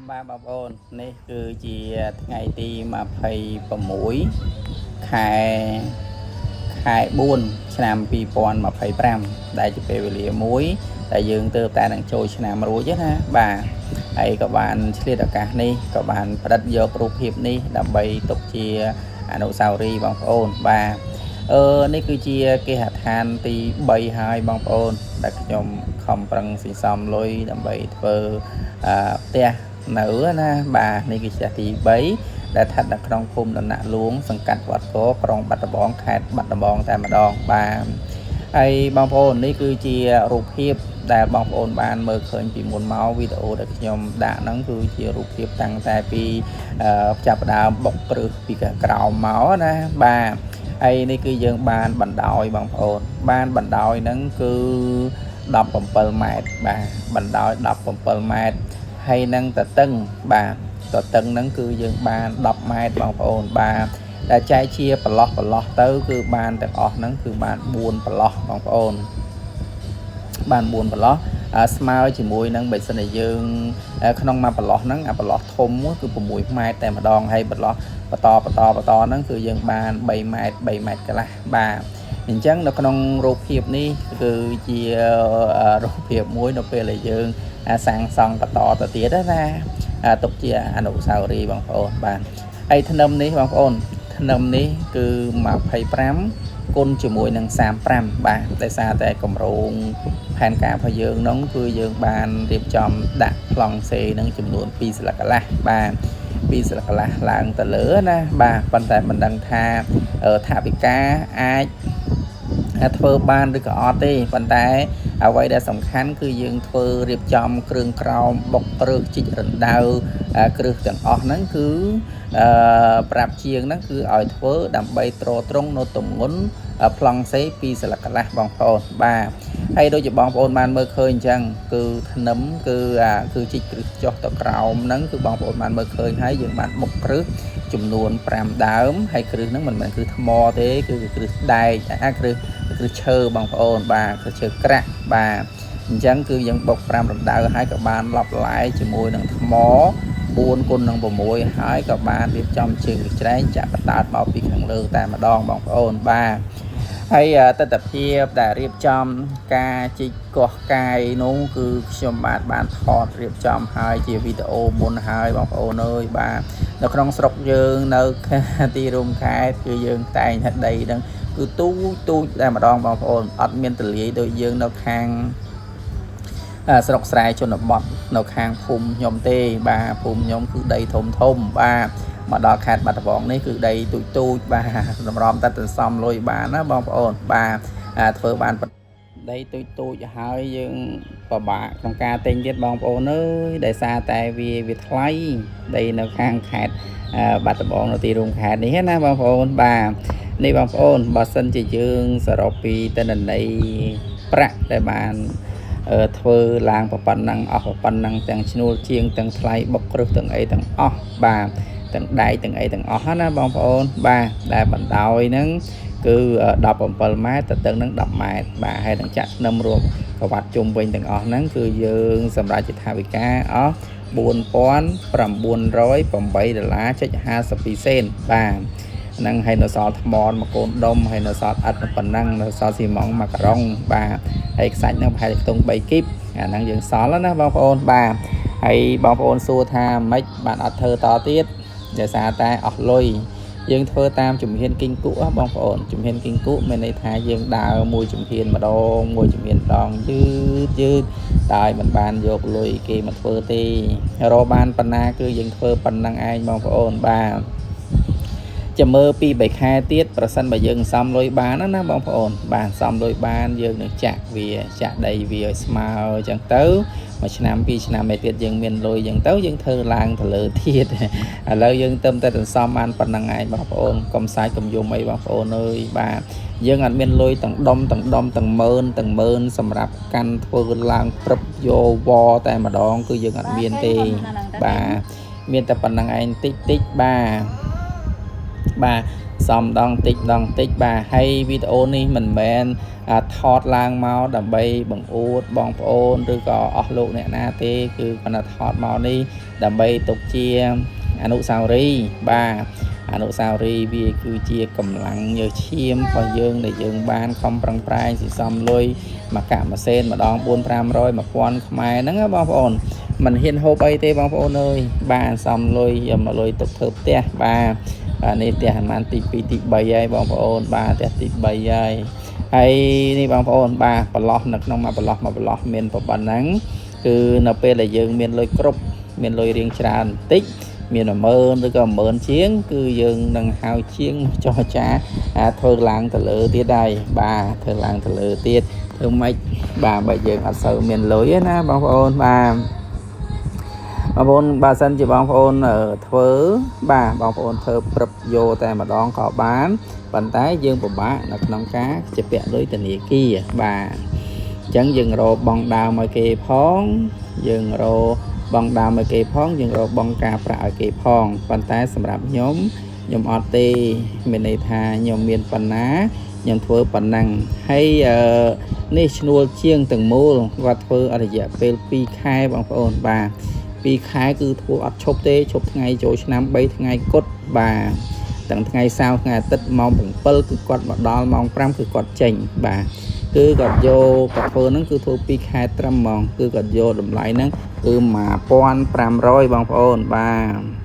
Ba bà ônនេះគឺជាថ្ងៃទី26ខែ4ឆ្នាំ2025ដែលជាពេលវេលាមួយដែលយើងទើបតែនឹងចូលឆ្នាំរួចណាបាទហើយក៏បានឆ្លៀតឱកាសនេះក៏បានផ្ដិតយករូបភាពនេះដើម្បីទុកជាអនុស្សាវរីយ៍បងប្អូនបាទនេះគឺជាគេហដ្ឋានទី3ហើយបងប្អូនដែលខ្ញុំខំប្រឹងសន្សំលុយដើម្បីធ្វើផ្ទះនៅណាបាទនេះគឺជាទី3ដែលស្ថិតនៅក្នុងភូមិដំណាក់លួងសង្កាត់វត្តកក្រុងបាត់ដំបងខេត្តបាត់ដំបងតែម្ដងបាទហើយបងប្អូននេះគឺជារូបភាពដែលបងប្អូនបានមើលឃើញពីមុនមកវីដេអូដែលខ្ញុំដាក់ហ្នឹងគឺជារូបភាពតាំងតែពីចាប់ផ្ដើមបុកគ្រឹះពីក្រោមមកណាបាទហើយនេះគឺយើងបានបណ្ដោយបងប្អូនបានបណ្ដោយហ្នឹងគឺ17ម៉ែត្របាទបណ្ដោយ17ម៉ែត្រហើយនឹងតតឹងបាទតតឹងហ្នឹងគឺយើងបាន10ម៉ែត្របងប្អូនបាទតែចែកជាប្រឡោះទៅគឺបានទាំងអស់ហ្នឹងគឺបាន4ប្រឡោះបងប្អូនបាន4ប្រឡោះស្មើជាមួយនឹងបើសិនជាយើងក្នុងមួយប្រឡោះហ្នឹងប្រឡោះធំមួយគឺ6ម៉ែត្រតែម្ដងហើយប្រឡោះបន្តហ្នឹងគឺយើងបាន3ម៉ែត្រកន្លះបាទអញ្ចឹងនៅក្នុងរូបភាពនេះគឺជារូបភាពមួយនៅពេលដែលយើងសាងសង់បន្តទៅទៀតណាទុកជាអនុស្សាវរីយ៍បងប្អូនបាទហើយធ្នឹមនេះបងប្អូនធ្នឹមនេះគឺ25គុណជាមួយនឹង35បាទដោយសារតែកម្រងផែនការរបស់យើងនោះគឺយើងបានរៀបចំដាក់ប្លង់សេនឹងចំនួន2ស្លឹកកន្លះបាទ2ស្លឹកកន្លះឡើងទៅលើណាបាទប៉ុន្តែមិនដឹងថាថាវិការអាចធ្វើបានឬក៏អត់ទេប៉ុន្តែអ្វីដែលសំខាន់គឺយើងធ្វើរៀបចំគ្រឿងក្រោមបុកគ្រឹះជីករណ្ដៅគ្រឹះទាំងអស់ហ្នឹងគឺប្រាប់ជាងហ្នឹងគឺឲ្យធ្វើដើម្បីទ្រទ្រង់នៅទម្ងន់ប្លង់សេ2ស្លឹកកន្លះបងប្អូនបាទហើយដូចជាបងប្អូនបានមើលឃើញអញ្ចឹងគឺធ្នឹមគឺជីកគ្រឹះចុះទៅក្រោមហ្នឹងគឺបងប្អូនបានមើលឃើញហើយយើងបានបុកគ្រឹះចំនួន5ដើមហើយគ្រឹះហ្នឹងមិនមែនគ្រឹះថ្មទេគឺគ្រឹះដែកគ្រឹះឈើបងប្អូនបាទគ្រឹះឈើក្រាក់បាទអញ្ចឹងគឺយើងបុក5រណ្ដៅហើយក៏បានឡប់ឡាយជាមួយនឹងថ្ម4គុណនឹង6ហើយក៏បានរៀបចំជើងច្រែងចាក់បតាតមកពីខាងលើតែម្ដងបងប្អូនបាទហើយទស្សនវិជ្ជាដែលរៀបចំការជីកកោះកាយនោះគឺខ្ញុំបានថតរៀបចំហើយជាវីដេអូមុនហើយបងប្អូនអើយបាទនៅក្នុងស្រុកយើងនៅទីរួមខេត្តគឺយើងតែងតែដីហ្នឹងគឺទូចតែម្ដងបងប្អូនអត់មានទលាយដូចយើងនៅខាងស្រុកស្រែជនបទនៅខាងភូមិខ្ញុំទេបាទភូមិខ្ញុំគឺដីធំបាទមកដល់ខេត្តបាត់ដំបងនេះគឺដីទូចបាទតម្រាំតែសន្សំលុយបានណាបងប្អូនបាទធ្វើបានដីទូចហើយយើងពិបាកក្នុងការទិញទៀតបងប្អូនអើយដោយសារតែវាថ្លៃដីនៅខាងខេត្តបាត់ដំបងនៅទីរួមខេត្តនេះណាបងប្អូនបាទនេះបងប្អូនបើសិនជាយើងសរុបពីទិន្នន័យប្រាក់ដែលបានធ្វើឡើងប៉ុណ្ណឹងអស់ប៉ុណ្ណឹងទាំងឈ្នួលជាងទាំងថ្លៃបុកគ្រឹះទាំងអីទាំងអស់បាទទាំងដែកទាំងអីទាំងអស់ណាបងប្អូនបាទដែលបណ្ដោយហ្នឹងគឺ17ម៉ែត្រទៅទឹកនឹង10ម៉ែត្របាទហើយនឹងចាក់ធ្នឹមរួមកវ៉ាត់ជុំវិញទាំងអស់ហ្នឹងគឺយើងសម្រាប់ជាថវិកាអស់$4,908.52សេនបាទហ្នឹងហើយនៅសល់ថ្មមួយកូនដុំហើយនៅសល់ឥដ្ឋប៉ុណ្ណឹងនៅសល់ស៊ីម៉ងម៉ាការ៉ុងបាទហើយខ្សាច់ហ្នឹងប្រហែលខ្ទង់3គីបអាហ្នឹងយើងសល់ណាបងប្អូនបាទហើយបងប្អូនសួរថាម៉េចបានអត់ធ្វើតទៀតដោយសារតែអស់លុយយើងធ្វើតាមជំហានគីងគក់បងប្អូនជំហានគីងគក់មានន័យថាយើងដើរមួយជំហានម្ដងយឺតតែមិនបានយកលុយគេមកធ្វើទេរកបានប៉ុណ្ណាគឺយើងធ្វើប៉ុណ្ណឹងឯងបងប្អូនបាទចាំមើលពី3ខែទៀតប្រសិនបើយើងសំលុយបានណាបងប្អូនបានសំលុយបានយើងនឹងចាក់ដីវាឲ្យស្មើអញ្ចឹងទៅមួយឆ្នាំ2ឆ្នាំទៀតយើងមានលុយអញ្ចឹងទៅយើងធ្វើឡើងទៅលើទៀតឥឡូវយើងទៅតែសន្សំបានប៉ុណ្្នឹងឯងបងប្អូនកុំសាច់កុំយំអីបងប្អូនអើយបាទយើងអត់មានលុយទាំងដុំទាំងម៉ឺនសម្រាប់កាន់ធ្វើឡើងព្រឹបយកវតែម្ដងគឺយើងអត់មានទេបាទមានតែប៉ុណ្្នឹងឯងតិចបាទសំដងតិចបាទហើយវីដេអូនេះមិនមែន ថតឡើងមកដើម្បីបង្អួតបងប្អូនឬក៏អស់លោកអ្នកណាទេគឺគាត់ថតមកនេះដើម្បីទុកជាអនុស្សាវរីយ៍បាទអនុស្សាវរីយ៍វាគឺជាកម្លាំងញើសឈាមរបស់យើងដែលយើងបានខំប្រឹងប្រែងសន្សំលុយមកកាក់ម៉ាស៊ីនម្ដង 4-500 1000 ខ្មែរហ្នឹងបងប្អូនមិនហ៊ានហូបអីទេបងប្អូនអើយបានសំលុយយកមកលុយទុកធ្វើផ្ទះបាទនេះផ្ទះប្រហែលទី2ទី3ហើយបងប្អូនបាទផ្ទះទី3ហើយហើយនេះបងប្អូនបាទប្រឡោះនៅក្នុងមួយប្រឡោះមានប៉ុណ្ណឹងគឺនៅពេលដែលយើងមានលុយគ្រប់មានលុយរៀងច្រើនបន្តិចមាន10000ឬក៏10000ជាងគឺយើងនឹងហៅជាងចរចាធ្វើឡើងទៅលើទៀតហើយបាទធ្វើឡើងទៅលើទៀតធ្វើម៉េចបាទបើយើងអត់សូវមានលុយទេណាបងប្អូនបាទបងប្អូនបើសិនជាបងប្អូនធ្វើបាទបងប្អូនធ្វើព្រឹបយកតែម្ដងក៏បានប៉ុន្តែយើងពិបាកនៅក្នុងការជាពាក់លុយធនាគារបាទអញ្ចឹងយើងរកបងដើមឲ្យគេផងយើងរកបងដើមឲ្យគេផងយើងរកបងការប្រាក់ឲ្យគេផងប៉ុន្តែសម្រាប់ខ្ញុំអត់ទេមានន័យថាខ្ញុំមានប៉ុណ្ណាខ្ញុំធ្វើប៉ុណ្ណឹងហើយនេះឈ្នួលជាងទាំងមូលគាត់ធ្វើអររយៈពេល2ខែបងប្អូនបាទ2ខែគឺធ្វើអត់ឈប់ទេឈប់ថ្ងៃចូលឆ្នាំ3ថ្ងៃគត់បាទទាំងថ្ងៃសៅរ៍ថ្ងៃអាទិត្យម៉ោង7គឺគាត់មកដល់ម៉ោង5គឺគាត់ចេញបាទគឺគាត់យកគាត់ធ្វើហ្នឹងគឺធ្វើ2ខែត្រឹមហ្មងគឺគាត់យកតម្លៃហ្នឹងគឺ1500បងប្អូនបាទ